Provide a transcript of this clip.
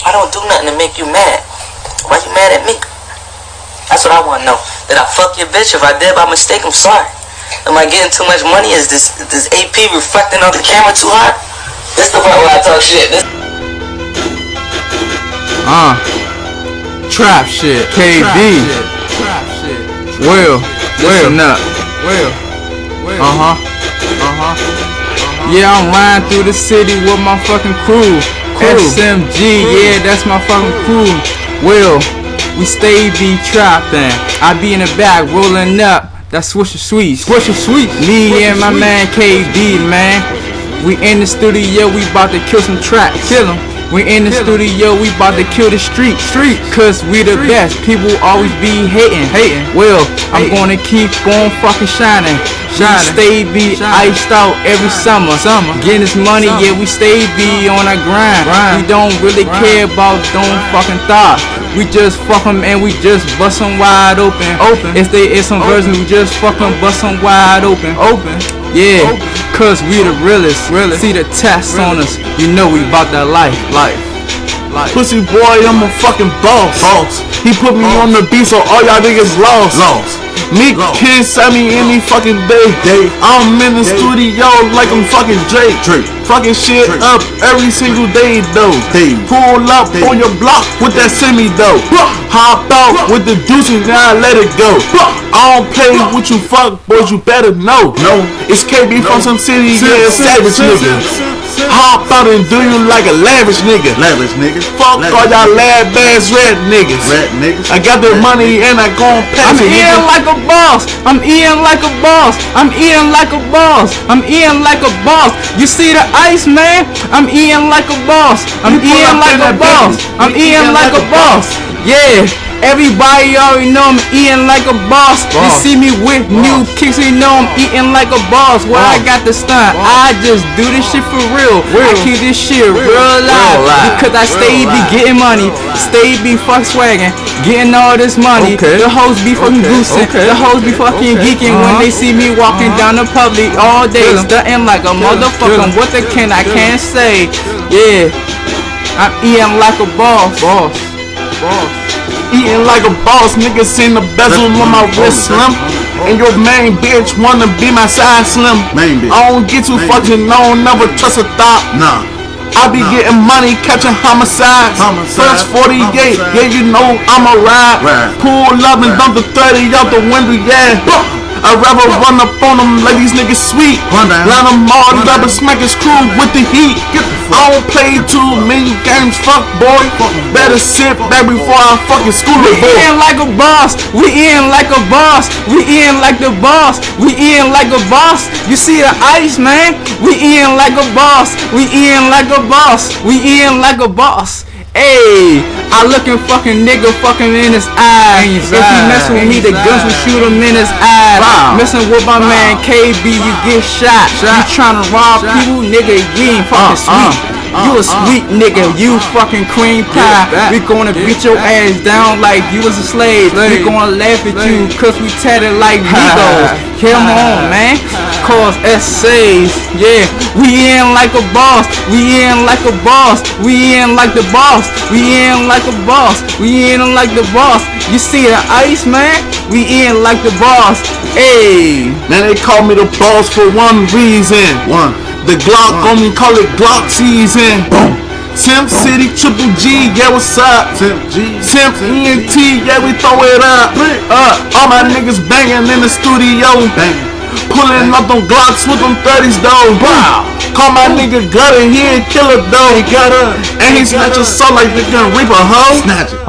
I don't do nothing to make you mad. Why you mad at me? That's what I want to know. Did I fuck your bitch? If I did by mistake, I'm sorry. Am I getting too much money? Is this AP reflecting off the camera too hard? This the part where I talk shit. Trap shit. KB. Will. Listen up. Yeah, I'm riding through the city with my fucking crew. SMG, yeah, that's my fucking crew. Will, we stay be trapping. I be in the back rolling up. That's Swisher Sweets. Me and my man KB, man. We in the studio, we about to kill some tracks. We in the studio, we about to kill the street. Cause we the best, people always be hating. Well, I'm gonna keep on fucking shining. We stay be iced out every summer. Getting this money, yeah, we stay be on our grind. We don't really care about don't fucking thoughts. We just fuck 'em and we just bust 'em wide open. If they is some versions, we just fucking bust 'em wide open. Yeah, cause we the realest. See the test on us, you know we bout that life. Pussy boy, I'm a fucking boss. He put me on the beat, so all y'all niggas lost. Meek can't send me any fucking day. I'm in the studio like I'm fucking Drake. Fucking shit up every single day though. Pull up on your block with that semi though. Hop out with the deuce and now let it go. I don't play with you fuck boys, you better know. It's KB from some city, yeah, savage nigga. Hop out and do you like a lavish nigga. Fuck all y'all lab ass red niggas. I got the money and I gon' pass it. I'm eating like a boss. I'm eating like a boss. You see the ice, man? I'm eating like a boss. I'm eating like a boss. Yeah. Everybody already know I'm eating like a boss. You see me with new kicks, you know I'm eating like a boss. Where I got the stunt, I just do this shit for real. I keep this shit real alive because I stay be getting money, stay be fuck swagging, getting all this money. The hoes be fucking goosing, the hoes be fucking geeking when they see me walking down the public all day, stunting like a motherfucker. What the I can't say. Yeah, I'm eating like a boss. Eating like a boss, nigga seen the bezel on my wrist slim. And your main bitch wanna be my side slim. I don't get too fucking known, never trust a thought. I be getting money, catching homicides. First 48, yeah, you know I'ma ride. Pull up and dump the 30 out the window, yeah. I'd rather run up on them like these niggas sweet. Line them all up and smack his crew with the heat. I don't play too many games, fuck boy. Better sit back before I fucking school it, boy. We eating like a boss. We eating like a boss. We eating like the boss. We eating like a boss. You see the ice, man? We eating like a boss. We eating like a boss. We eating like a boss. Hey, I lookin' fucking nigga fucking in his eyes. If he mess with me, the guns will shoot him in his eyes. Messin' with my man KB, you get shot. You tryna rob people, nigga, you ain't fucking sweet. You a sweet nigga, you fucking cream pie. We gonna beat your ass down like you was a slave. We gonna laugh at you cause we tatted like Migos. Come on, man. Cause essays, yeah. We in like a boss. We in like a boss. We in like the boss. We in like a boss. We in like the boss. You see the ice, man? We in like the boss. Hey, man, they call me the boss for one reason. The Glock on me, call it Glock season. Simp City, Triple G, yeah, what's up? Simp ENT, yeah, we throw it up. All my niggas banging in the studio. Pulling up them Glocks with them 30s though. Call my nigga Gutter, he ain't killer though. And he snatch a soul like the gun Reaper, ho. Snatch it.